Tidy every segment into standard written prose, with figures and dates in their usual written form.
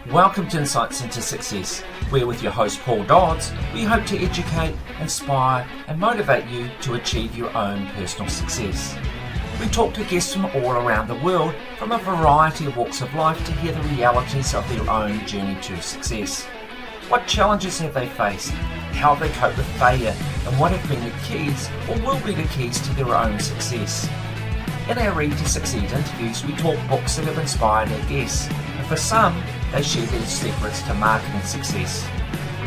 Welcome to Insights into Success. We're with your host Paul Dodds. We hope to educate, inspire and motivate you to achieve your own personal success. We talk to guests from all around the world from a variety of walks of life to hear the realities of their own journey to success. What challenges have they faced? How have they coped with failure? And what have been the keys or will be the keys to their own success? In our Read to Succeed interviews, we talk books that have inspired our guests, and for some, they share their secrets to marketing success.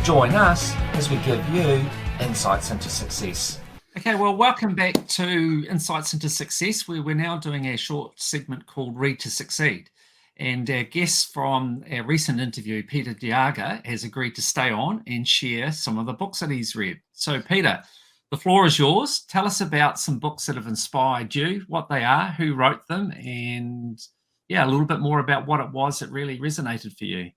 Join us as we give you insights into success. Okay, well, welcome back to Insights into Success, where we're now doing a short segment called Read to Succeed. And our guest from our recent interview, Peter de Jager, has agreed to stay on and share some of the books that he's read. So, Peter, the floor is yours. Tell us about some books that have inspired you, what they are, who wrote them, and a little bit more about what it was that really resonated for you.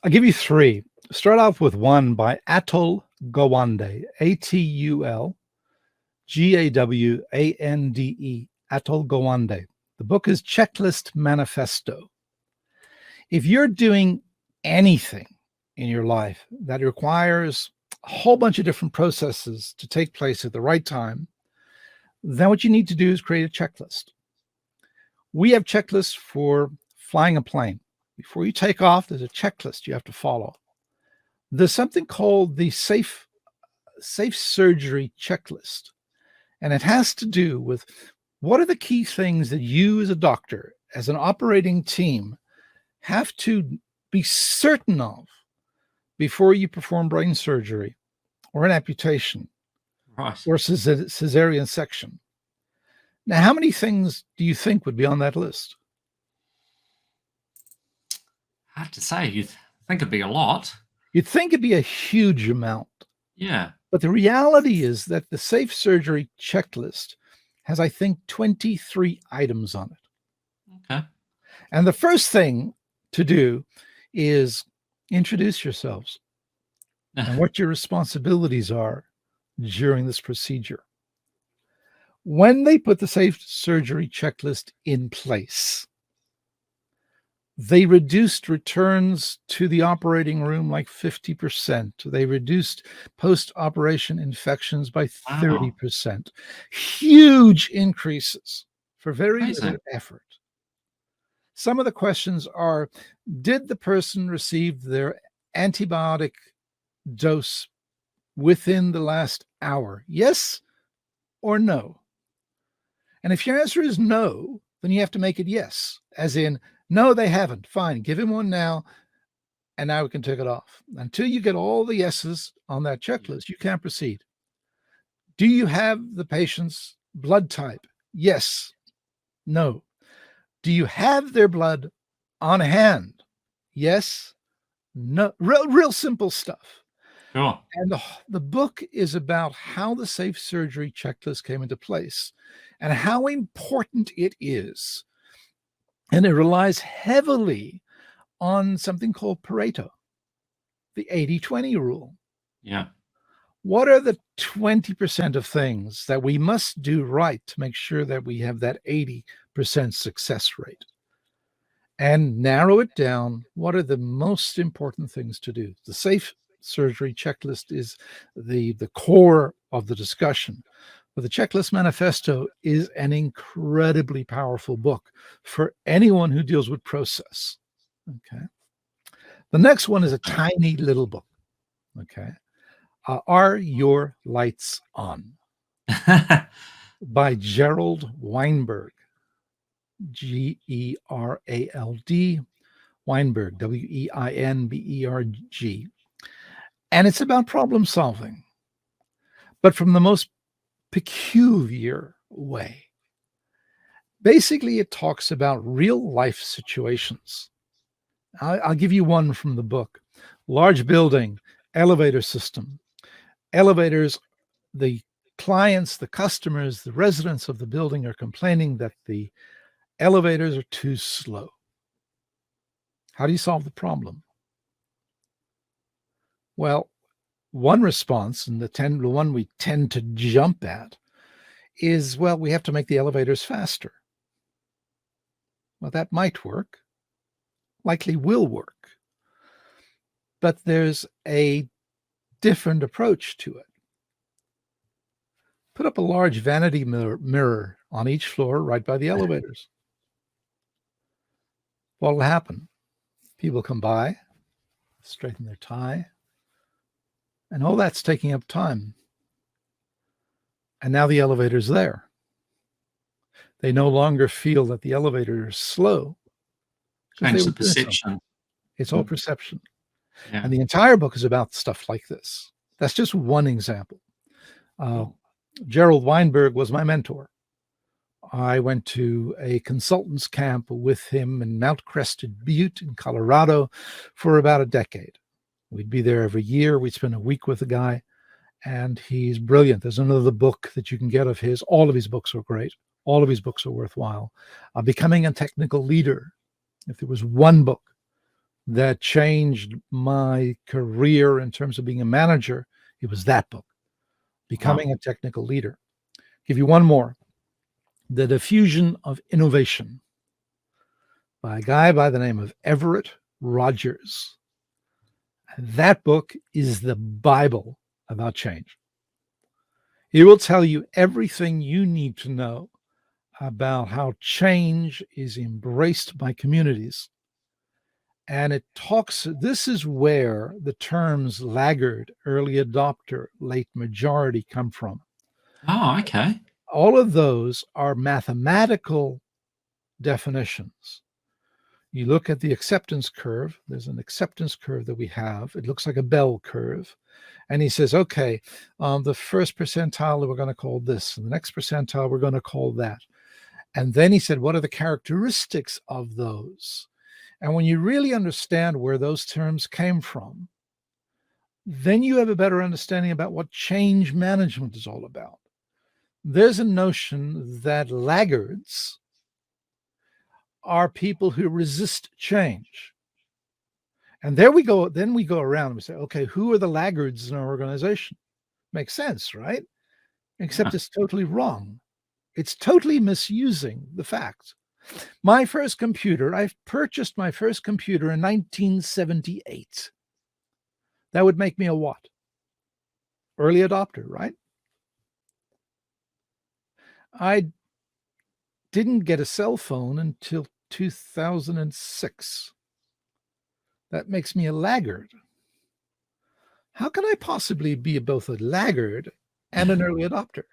I'll give you three. Start off with one by Atul Gawande, Atulgawande, Atul Gawande. The book is Checklist Maifesto. If you're doing anything in your life that requires a whole bunch of different processes to take place at the right time, then what you need to do is create a checklist. We have checklists for flying a plane. Before you take off, there's a checklist you have to follow. There's something called the safe surgery checklist, and it has to do with what are the key things that you as a doctor, as an operating team, have to be certain of before you perform brain surgery or an amputation or cesarean section. Now, how many things do you think would be on that list? Hard to say. You'd think it'd be a lot. You'd think it'd be a huge amount. Yeah. But the reality is that the safe surgery checklist has, I think, 23 items on it. Okay. And the first thing to do is introduce yourselves and what your responsibilities are during this procedure. When they put the safe surgery checklist in place, they reduced returns to the operating room like 50%. They reduced post-operation infections by 30%. Huge increases for very little effort. Some of the questions are, did the person receive their antibiotic dose within the last hour? Yes or no? And if your answer is no, then you have to make it yes, as in, no, they haven't. Fine, give him one now, and now we can take it off. Until you get all the yeses on that checklist, you can't proceed. Do you have the patient's blood type? Yes. No. Do you have their blood on hand? Yes. No. Real simple stuff. Sure. And the book is about how the safe surgery checklist came into place and how important it is. And it relies heavily on something called Pareto, the 80-20 rule. Yeah. What are the 20% of things that we must do right to make sure that we have that 80% success rate? And narrow it down. What are the most important things to do? The safe surgery checklist is the core of the discussion. But the Checklist Maifesto is an incredibly powerful book for anyone who deals with process. Okay. The next one is a tiny little book. Okay. Are Your Lights On? By Gerald Weinberg. Gerald Weinberg, Weinberg. And it's about problem solving, but from the most peculiar way. Basically, it talks about real life situations. I'll give you one from the book. Large building, elevator system. Elevators, the clients, the customers, the residents of the building are complaining that the elevators are too slow. How do you solve the problem? Well, one response, and the one we tend to jump at, is, well, we have to make the elevators faster. Well, that might work. likely will work, but there's a different approach to it. Put up a large vanity mirror on each floor right by the elevators. What will happen? People come by, straighten their tie, and all that's taking up time. And now the elevator's there. They no longer feel that the elevator is slow. Change the perception. It's all perception. Yeah. And the entire book is about stuff like this. That's just one example. Gerald Weinberg was my mentor. I went to a consultants camp with him in Mount Crested Butte in Colorado for about a decade. We'd be there every year. We'd spend a week with the guy, and he's brilliant. There's another book that you can get of his. All of his books are great. All of his books are worthwhile. Becoming a Technical Leader. If there was one book that changed my career in terms of being a manager, it was that book, Becoming a Technical Leader. Give you one more. The Diffusion of Innovation by a guy by the name of Everett Rogers. That book is the Bible about change. It will tell you everything you need to know about how change is embraced by communities. And it talks, this is where the terms laggard, early adopter, late majority come from. Oh, okay. All of those are mathematical definitions. You look at the acceptance curve. There's an acceptance curve that we have. It looks like a bell curve. And he says, okay, the first percentile we're going to call this, and the next percentile we're going to call that. And then he said, what are the characteristics of those? And when you really understand where those terms came from, then you have a better understanding about what change management is all about. There's a notion that laggards are people who resist change. And there we go. Then we go around and we say, okay, who are the laggards in our organization? Makes sense, right? Except it's totally wrong. It's totally misusing the facts. My first computer, I purchased my first computer in 1978. That would make me a what? Early adopter, right? I didn't get a cell phone until 2006. That makes me a laggard. How can I possibly be both a laggard and an early adopter?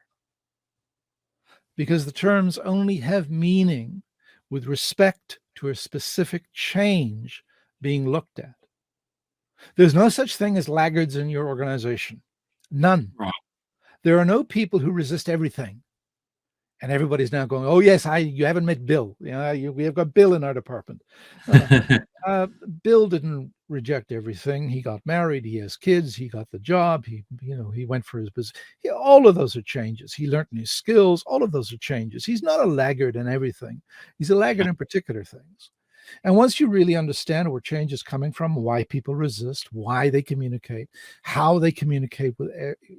Because the terms only have meaning with respect to a specific change being looked at. There's no such thing as laggards in your organization. None. Right. There are no people who resist everything. And everybody's now going, oh, yes, you haven't met Bill. We have got Bill in our department. Bill didn't reject everything. He got married. He has kids. He got the job. He went for his business. All of those are changes. He learned new skills. All of those are changes. He's not a laggard in everything. He's a laggard in particular things. And once you really understand where change is coming from, why people resist, why they communicate, how they communicate with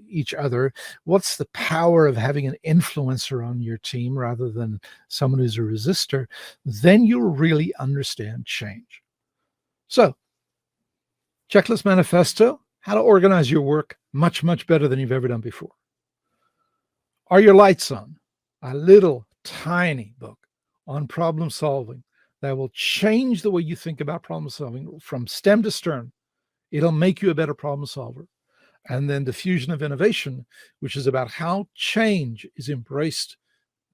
each other, what's the power of having an influencer on your team rather than someone who's a resistor, then you'll really understand change. So, Checklist Manifesto, how to organize your work much, much better than you've ever done before. Are Your Lights On? A little tiny book on problem solving that will change the way you think about problem solving from stem to stern. It'll make you a better problem solver. And then Diffusion of Innovation, which is about how change is embraced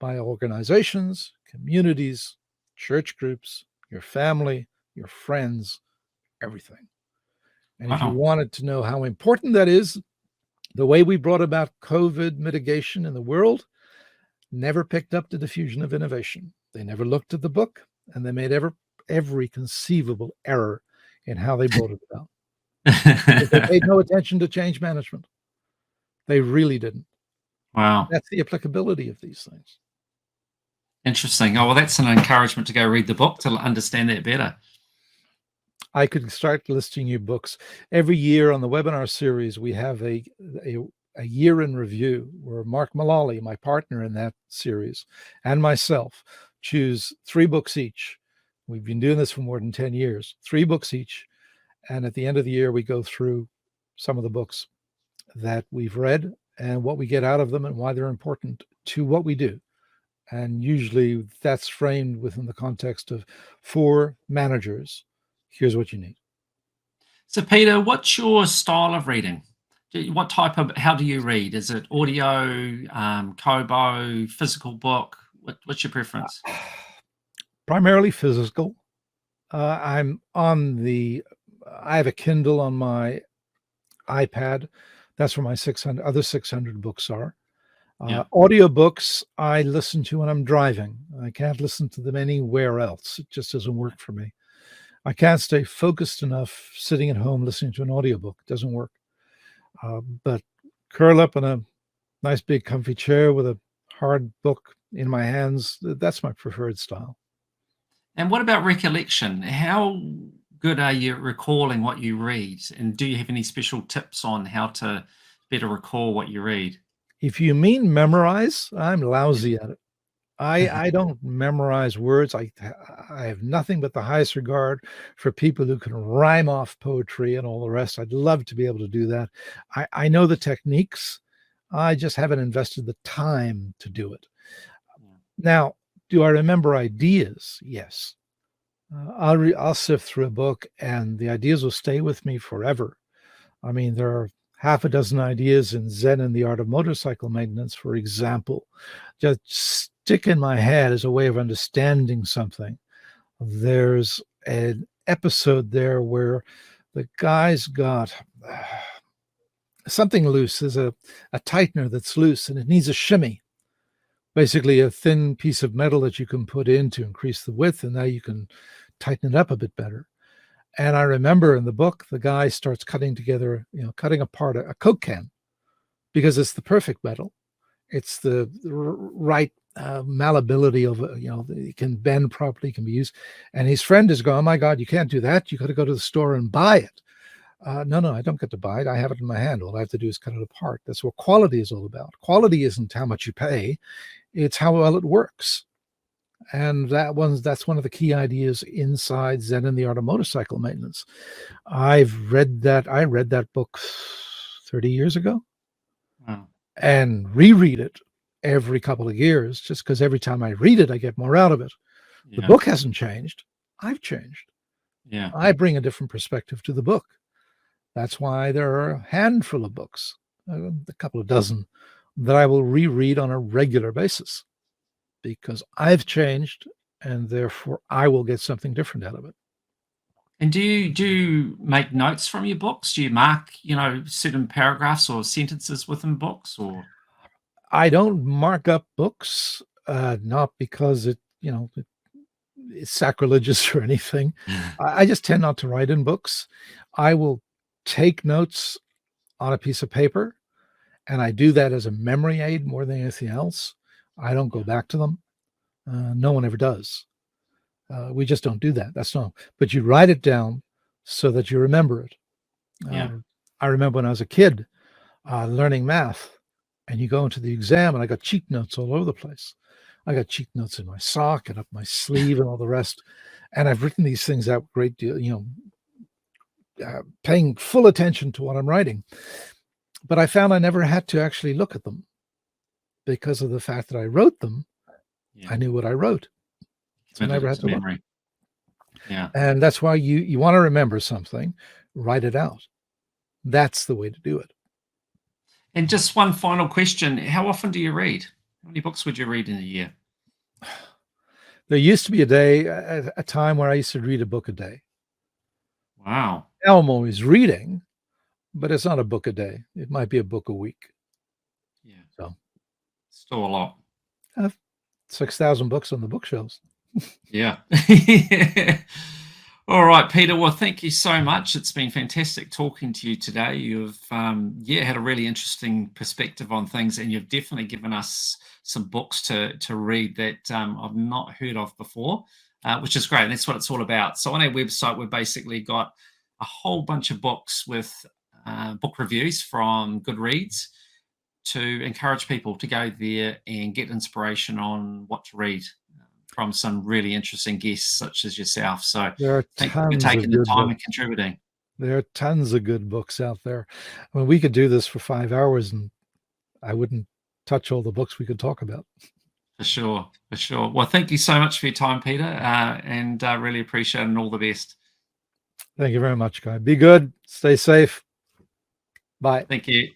by organizations, communities, church groups, your family, your friends, everything. And if you wanted to know how important that is, the way we brought about COVID mitigation in the world never picked up the Diffusion of Innovation. They never looked at the book. And they made every conceivable error in how they brought it about. They paid no attention to change management. They really didn't. Wow. That's the applicability of these things. Interesting. Oh, well, that's an encouragement to go read the book to understand that better. I could start listing you books. Every year on the webinar series, we have a year in review where Mark Mullally, my partner in that series, and myself choose 3 books each We've been doing this for more than 10 years, 3 books each. And at the end of the year, we go through some of the books that we've read and what we get out of them and why they're important to what we do. And usually that's framed within the context of, for managers, here's what you need. So, Peter, what's your style of reading? How do you read? Is it audio, Kobo, physical book? What's your preference? Primarily physical. I have a Kindle on my iPad. That's where my 600 books are. Audiobooks I listen to when I'm driving. I can't listen to them anywhere else. It just doesn't work for me. I can't stay focused enough sitting at home listening to an audiobook. It doesn't work. But curl up in a nice big comfy chair with a hard book in my hands, that's my preferred style. And what about recollection? How good are you at recalling what you read? And do you have any special tips on how to better recall what you read? If you mean memorize, I'm lousy at it. I don't memorize words. I have nothing but the highest regard for people who can rhyme off poetry and all the rest. I'd love to be able to do that. I know the techniques. I just haven't invested the time to do it. Now, do I remember ideas? Yes. I'll sift through a book and the ideas will stay with me forever. I mean, there are half a dozen ideas in Zen and the Art of Motorcycle Maintenance, for example, just stick in my head as a way of understanding something. There's an episode there where the guy's got something loose. There's a tightener that's loose and it needs a shimmy. Basically a thin piece of metal that you can put in to increase the width, and now you can tighten it up a bit better. And I remember in the book, the guy starts cutting apart a Coke can because it's the perfect metal. It's the right malleability of, it can bend properly, can be used. And his friend is going, oh my God, you can't do that. You got to go to the store and buy it. No, I don't get to buy it. I have it in my hand. All I have to do is cut it apart. That's what quality is all about. Quality isn't how much you pay. It's how well it works. And that's one of the key ideas inside Zen and the Art of Motorcycle Maintenance. I read that book 30 years ago. Wow. And reread it every couple of years, just because every time I read it, I get more out of it. Yeah. The book hasn't changed. I've changed. Yeah. I bring a different perspective to the book. That's why there are a handful of books, a couple of dozen, that I will reread on a regular basis, because I've changed and therefore I will get something different out of it. And do you make notes from your books? Do you mark, certain paragraphs or sentences within books? Or I don't mark up books, not because it's sacrilegious or anything. I just tend not to write in books. I will take notes on a piece of paper, and I do that as a memory aid more than anything else. I don't go back to them. No one ever does. We just don't do that. But you write it down so that you remember it. I remember when I was a kid learning math, and you go into the exam, and I got cheat notes all over the place. I got cheat notes in my sock and up my sleeve and all the rest. And I've written these things out a great deal, paying full attention to what I'm writing. But I found I never had to actually look at them because of the fact that I wrote them. I knew what I wrote. So I never had to look. Yeah. And that's why you want to remember something, write it out. That's the way to do it. And just one final question. How often do you read? How many books would you read in a year? There used to be a time where I used to read a book a day. Wow. Now I'm always reading, but it's not a book a day. It might be a book a week. Yeah. So still a lot. I have 6,000 books on the bookshelves. Yeah. All right, Peter. Well, thank you so much. It's been fantastic talking to you today. You've had a really interesting perspective on things, and you've definitely given us some books to read that I've not heard of before, which is great. And that's what it's all about. So on our website, we've basically got a whole bunch of books with book reviews from Goodreads to encourage people to go there and get inspiration on what to read. from some really interesting guests such as yourself. So There are thank you for tons taking of the good time books. and contributing. There are tons of good books out there. I mean, we could do this for 5 hours and I wouldn't touch all the books we could talk about. For sure, for sure. Well, thank you so much for your time, Peter, and really appreciate it, and all the best. Thank you very much, Guy. Be good. Stay safe. Bye. Thank you.